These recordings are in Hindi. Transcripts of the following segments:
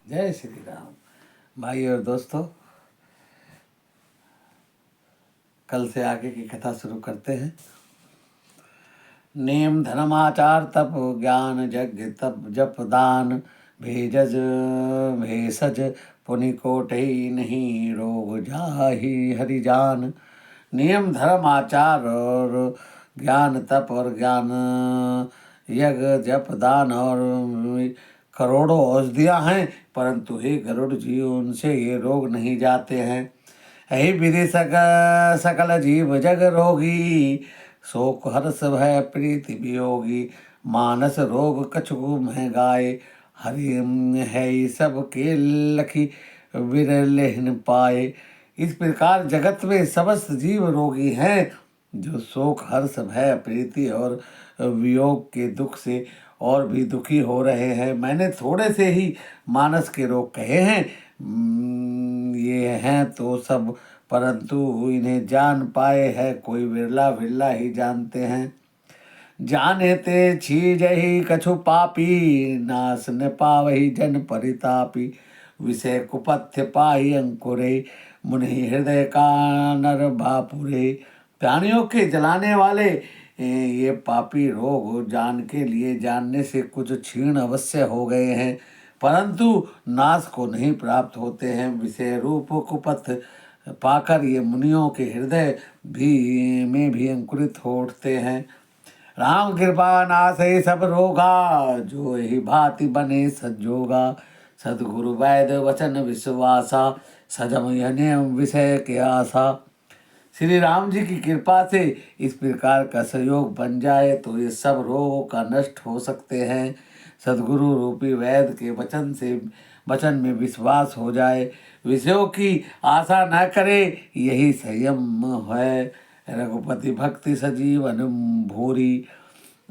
जय श्री राम। भाई और दोस्तों, कल से आगे की कथा शुरू करते हैं। नेम धर्म आचार तप ज्ञान यज्ञ तप जप दान भेजज भेषज पुनि कोटि नहीं रोग जाहि हरि जान। नियम धर्म आचार और ज्ञान तप और ज्ञान यज्ञ जप दान और करोड़ों औषधियाँ हैं, परंतु हे गरुड़ जी, उनसे ये रोग नहीं जाते हैं। यही विधि सकल जीव जग रोगी, शोक हर्ष भय प्रीति वियोगी। मानस रोग कछुगु मह गाय, हरि है सब के लखी विरलेहन पाए। इस प्रकार जगत में समस्त जीव रोगी हैं, जो शोक हर्ष भय प्रीति और वियोग के दुख से और भी दुखी हो रहे हैं। मैंने थोड़े से ही मानस के रोग कहे हैं। ये हैं तो सब, परंतु इन्हें जान पाए है कोई विरला विरला ही जानते हैं। जाने ते छीज ही कछु पापी, नाश न पावही जन परितापी। विषय कुपथ्य पाही अंकुरे, मुनि हृदय का नर भापुरे। प्राणियों के जलाने वाले ये पापी रोग जान के लिए जानने से कुछ क्षीण अवश्य हो गए हैं, परंतु नाश को नहीं प्राप्त होते हैं। विषय रूप कुपथ पाकर ये मुनियों के हृदय में भी अंकुरित हो उठते हैं। राम कृपा नासै सब रोगा, जो ही भांति बने सजोगा। सदगुरु वैद्य वचन विश्वासा, सजम यह नियम विषय के आशा। श्री राम जी की कृपा से इस प्रकार का सहयोग बन जाए तो ये सब रोगों का नष्ट हो सकते हैं। सदगुरु रूपी वैद्य के वचन में विश्वास हो जाए, विषयों की आशा न करे, यही संयम है। रघुपति भक्ति सजीवन भूरी,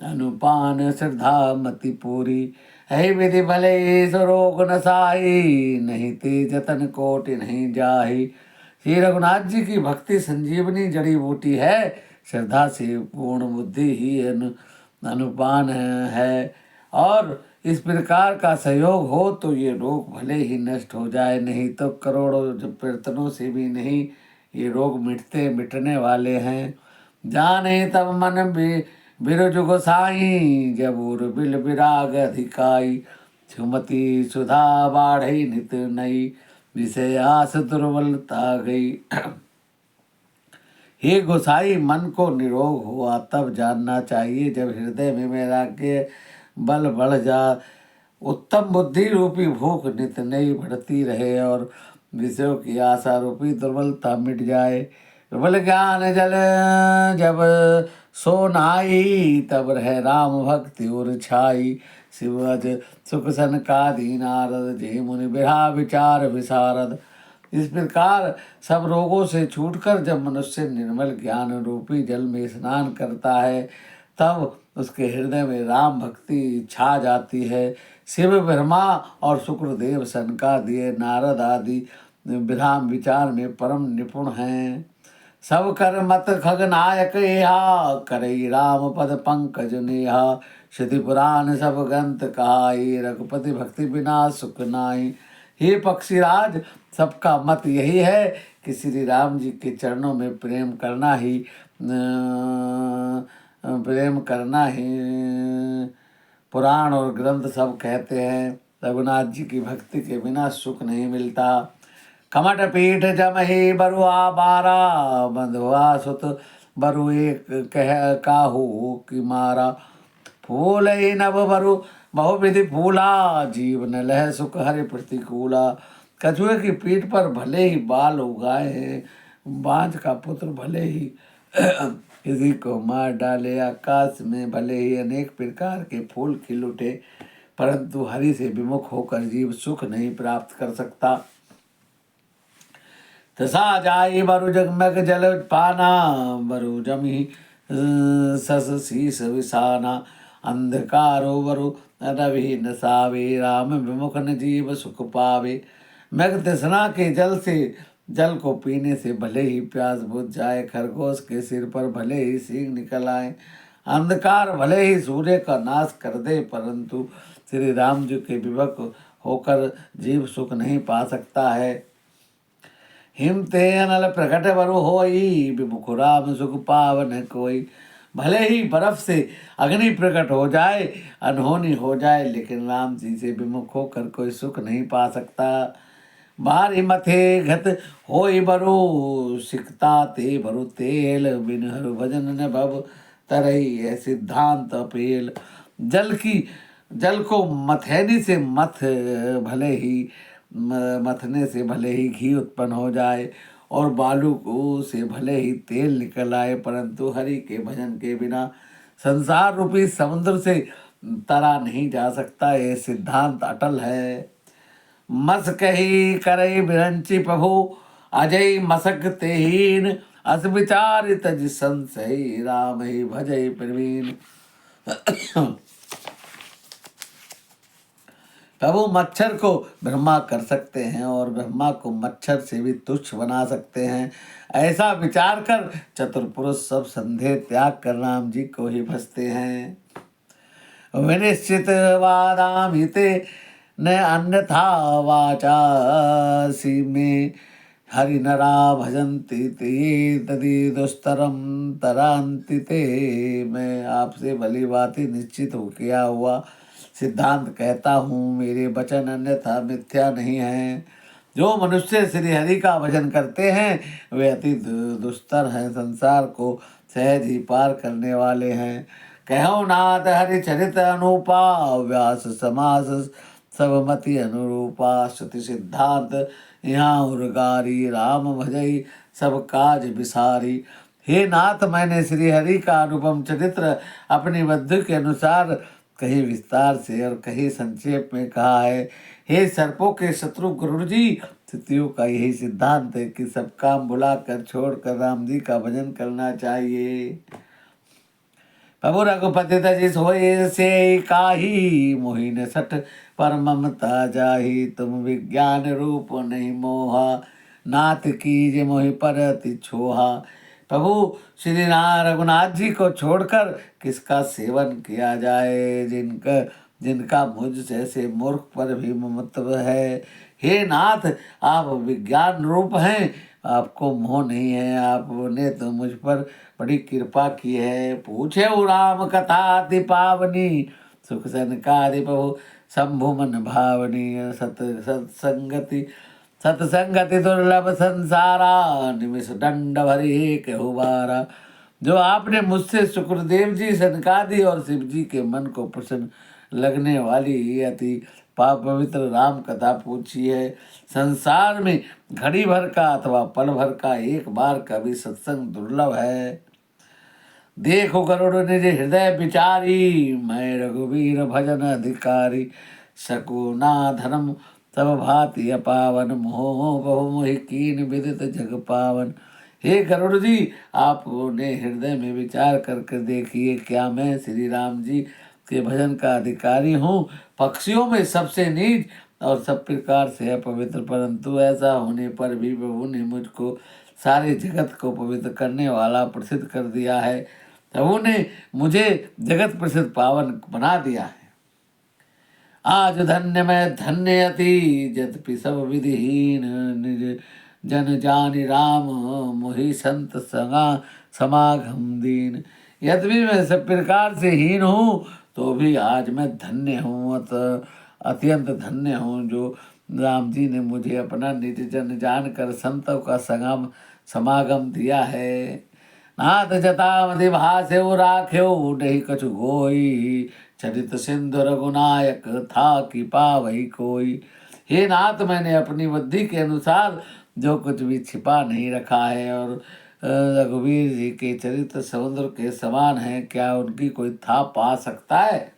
अनुपान श्रद्धा मति पूरी। है विधि भले रोग नसाई, नहीं ते जतन कोटि नहीं जाही। श्री रघुनाथ जी की भक्ति संजीवनी जड़ी बूटी है। श्रद्धा से पूर्ण बुद्धि ही अनुपान है, और इस प्रकार का सहयोग हो तो ये रोग भले ही नष्ट हो जाए, नहीं तो करोड़ों प्रयत्नों से भी नहीं ये रोग मिटने वाले हैं। जाने तब मन बिरज गोसाई, जब उर बिल विराग अधिकाई। सुमति सुधा बाढ़ई नित नई, विषय आस दुर्बलता गई। हे गोसाई, मन को निरोग हुआ तब जानना चाहिए जब हृदय में वैराग्य बल बढ़ जा, उत्तम बुद्धि रूपी भूख नित नई बढ़ती रहे और विषयों की आशा रूपी दुर्बलता मिट जाए। प्रबल ज्ञान जल जब सो नाई, तब रह राम भक्ति उर छाई। शिवज सुख सन का दीनारद, जे मुनि बिरहा विचार विशारद। इस प्रकार सब रोगों से छूटकर जब मनुष्य निर्मल ज्ञान रूपी जल में स्नान करता है, तब उसके हृदय में राम भक्ति छा जाती है। शिव ब्रह्मा और शुक्रदेव सनकादिक नारद आदि विराम विचार में परम निपुण हैं। सब कर मत खगनायक यहाँ, करई राम पद पंकज नेहा। श्रुति पुराण सब ग्रंथ कहाई, रघुपति भक्ति बिना सुख नाई। हे पक्षीराज, सबका मत यही है कि श्री राम जी के चरणों में प्रेम करना ही पुराण और ग्रंथ सब कहते हैं। रघुनाथ जी की भक्ति के बिना सुख नहीं मिलता। कमट पीठ जमहि बरुआ बारा, बंधुआ सुत बरु एक कह काहू की मारा। फूल ही नभ बरु बहुविधि फूला, जीवन लह सुख हरि प्रतिकूला। कछुए की पीठ पर भले ही बाल उगाए हैं, बांझ का पुत्र भले ही किसी को मार डाले, आकाश में भले ही अनेक प्रकार के फूल खिल उठे, परंतु हरि से विमुख होकर जीव सुख नहीं प्राप्त कर सकता। तसा जाई बरु जगमग जल पाना, बरु जमी सस शीस विसाना। अंधकारो बरु रवि न सावे, राम विमुख न जीव सुख पावे। मृग तृष्णा के जल को पीने से भले ही प्यास बुझ जाए, खरगोश के सिर पर भले ही सींग निकल आए, अंधकार भले ही सूर्य का नाश कर दे, परंतु श्री राम जी के विमुख होकर जीव सुख नहीं पा सकता है। हिमते अनल प्रकट बरु होई, विमुख राम सुख पावन कोई। भले ही बर्फ से अग्नि प्रकट हो जाए, अनहोनी हो जाए, लेकिन राम जी से विमुख होकर कोई सुख नहीं पा सकता। बारी मथे घत होई बरु, सिकता ते बरु तेल, बिन हरु भजन न भव तरई है सिद्धांत अपेल। जल को मथैनी से मथने से भले ही घी उत्पन्न हो जाए, और बालू को से भले ही तेल निकल आए, परंतु हरि के भजन के बिना संसार रूपी समुद्र से तरा नहीं जा सकता। ये सिद्धांत अटल है। मस कही करई बिरंची प्रभु, अजय मसक तेहीन, अस विचार तज संशय, राम ही भजय प्रवीण। प्रभु मच्छर को ब्रह्मा कर सकते हैं और ब्रह्मा को मच्छर से भी तुच्छ बना सकते हैं। ऐसा विचार कर चतुर पुरुष सब संदेह त्याग कर राम जी को ही भजते हैं। विनिश्चित वादामिते न अन्यथा वाचासी में, हरि नरा भजन्ति ते तदि दुस्तरम तरांति ते। मैं आपसे भली भांति निश्चित हो किया हुआ सिद्धांत कहता हूँ, मेरे वचन अन्यथा मिथ्या नहीं है। जो मनुष्य श्री हरि का भजन करते हैं वे अति दुस्तर हैं, संसार को सहज ही पार करने वाले हैं। कहो नाथ हरि चरित अनुपा, व्यास समास सब मति अनुरूपा। श्रुति सिद्धांत यहाँ उर्गारी, राम भजई सब काज विसारी। हे नाथ, मैंने श्री हरि का अनुपम चरित्र अपनी बुद्धि के अनुसार कहीं विस्तार से और कहीं संक्षेप में कहा है। हे सर्पों के शत्रु गरुड़ जी, स्थितियों का यही सिद्धांत है कि सब काम भुलाकर छोड़कर राम जी का भजन करना चाहिए। प्रभु रघुपति तजिस होए से काही, मोहिन सठ पर ममता जाही। तुम विज्ञान रूप नहीं मोहा, नाथ कीजे मोहि पर अति छोहा। प्रभु श्री रघुनाथ जी को छोड़कर किसका सेवन किया जाए, जिनका मुझ जैसे मूर्ख पर भी ममत्व है। हे नाथ, आप विज्ञान रूप हैं, आपको मोह नहीं है। आपने तो मुझ पर बड़ी कृपा की है। पूछे राम कथा अति पावनी, सुख सनकादि प्रभु शंभु मन भावनी। सतसंगति दुर्लभ संसारा, निमिष दंड भरी एक हुबारा। जो आपने मुझसे शुक्रदेव जी, सनकादि और शिव जी के मन को प्रसन्न लगने वाली अति पवित्र राम कथा पूछी है। संसार में घड़ी भर का अथवा पल भर का एक बार का भी सत्संग दुर्लभ है। देखो गरुड़ निज हृदय विचारी, मैं रघुवीर भजन अधिकारी। शकुना धर्म तब भाति अपावन, मोह बहु मोहि कीन विदित जग पावन। हे गरुड़ जी, आपने हृदय में विचार करके देखिए, क्या मैं श्री राम जी के भजन का अधिकारी हूँ? पक्षियों में सबसे नीच और सब प्रकार से अपवित्र, परंतु ऐसा होने पर भी प्रभु ने मुझको सारे जगत को पवित्र करने वाला प्रसिद्ध कर दिया है। प्रभु ने मुझे जगत प्रसिद्ध पावन बना दिया है। आज धन्य मैं धन्य अति, जद्यपि सब विधिहीन, निज जन जानि राम मोहि संत समागम दीन। यद्यपि मैं सब प्रकार से हीन हूँ, तो भी आज मैं धन्य हूँ, अत्यंत धन्य हूँ, जो राम जी ने मुझे अपना निज जन जानकर संतों का समागम दिया है। नाथ जतामति भास्यो राख्यो, नहीं कछु गोई, चरित सिंधु रघुनायक था कि पावही कोई। हे नाथ, मैंने अपनी बुद्धि के अनुसार जो कुछ भी छिपा नहीं रखा है, और रघुवीर जी के चरित्र समुद्र के समान है, क्या उनकी कोई था पा सकता है?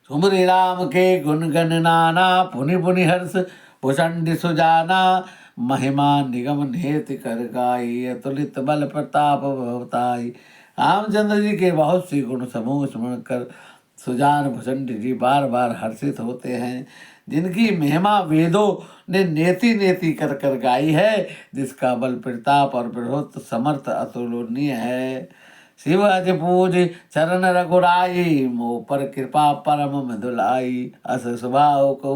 सुमरि राम के गुण गण नाना, पुनि पुनि हर्ष भुषंड सुजाना। महिमा निगम नेति कर गाई, अतुलित बल प्रताप भवताई। रामचंद्र जी के बहुत सी गुण समूह स्मरण कर सुजान भुषंड जी बार बार हर्षित होते हैं, जिनकी महिमा वेदों ने नेति नेति कर कर गाई है, जिसका बल प्रताप और प्रभुत्व समर्थ अतुलनीय है। शिव अज पूज चरण रघुराई, मोह पर कृपा परम मधुलाई। अस स्वभाव को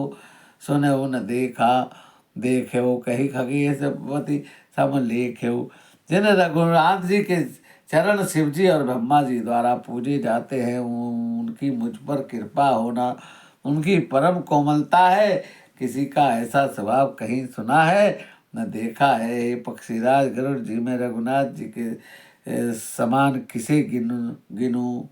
सुनहु न देखा, देख्यो कही खगेशपति सम लेख्यो। जिन रघुनाथ जी के चरण शिव जी और ब्रह्मा जी द्वारा पूजे जाते हैं, उनकी मुझ पर कृपा होना उनकी परम कोमलता है। किसी का ऐसा स्वभाव कहीं सुना है न देखा है। हे पक्षीराज गरुड़ जी में रघुनाथ जी के समान किसे गिनूं।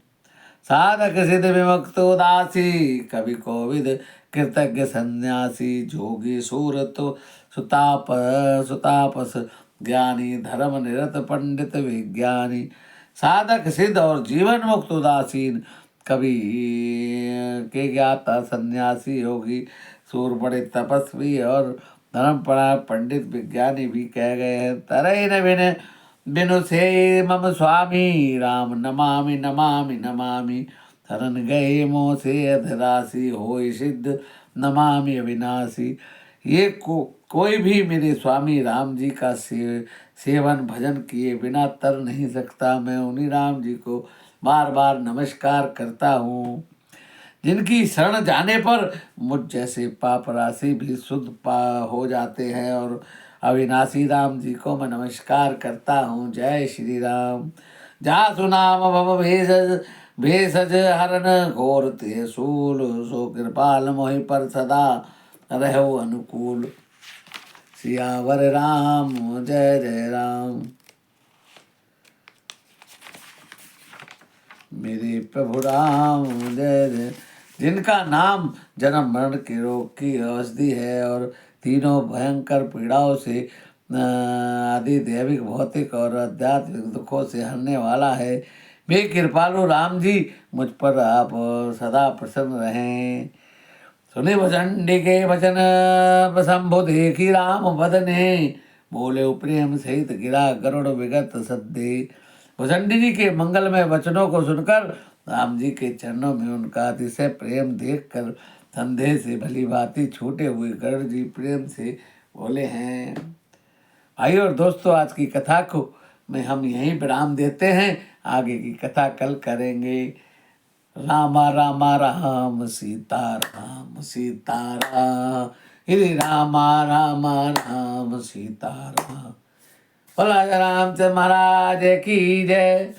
साधक सिद्ध विमुक्त उदासी, कवि कोविद कृतज्ञ सन्यासी। जोगी सूरत सुतापस ज्ञानी, धर्म निरत पंडित विज्ञानी। साधक सिद्ध और जीवन मुक्त उदासीन, कवि के ज्ञाता सन्यासी, योगी सूर बड़े तपस्वी और धर्मपरायण पंडित विज्ञानी भी कह गए हैं। तरई न बिनु से मम स्वामी, राम नमामि नमामि नमामि। शरण गए मोह से अधरासी, होय सिद्ध नमामि अविनाशी। ये कोई भी मेरे स्वामी राम जी का सेवन भजन किए बिना तर नहीं सकता। मैं उन्हीं राम जी को बार बार नमस्कार करता हूँ, जिनकी शरण जाने पर मुझ जैसे पाप राशि भी शुद्ध हो जाते हैं। और अविनाशी राम जी को मैं नमस्कार करता हूँ। जय श्री राम। जा सुनाम भव भेषज हरन, घोर ते सूल। सो कृपाल मोहि पर सदा रहो अनुकूल। सियावर राम जय जय राम। मेरे प्रभु राम जय जय। जिनका नाम जन्म मरण के रोग की औषधि है और तीनों भयंकर पीड़ाओं से आदि दैविक भौतिक और आध्यात्मिक दुखों से हरने वाला है। वे कृपालु राम जी मुझ पर आप सदा प्रसन्न रहें। सुने भजंडी के वचन शंभु देखी राम बदने, बोले प्रेम सहित गिरा गरुड़ विगत सद्दे। भुजंडी जी के मंगलमय वचनों को सुनकर राम जी के चरणों में उनका अतिशय प्रेम देखकर कंधे से भली भांति छूटे हुए गरुड़ जी प्रेम से बोले हैं। भाई और दोस्तों, आज की कथा को में हम यहीं विराम देते हैं। आगे की कथा कल करेंगे। रामा रामा राम सीता राम सीता राम, श्री रामा रामा राम सीता राम। बोला रामचंद्र महाराज की जय।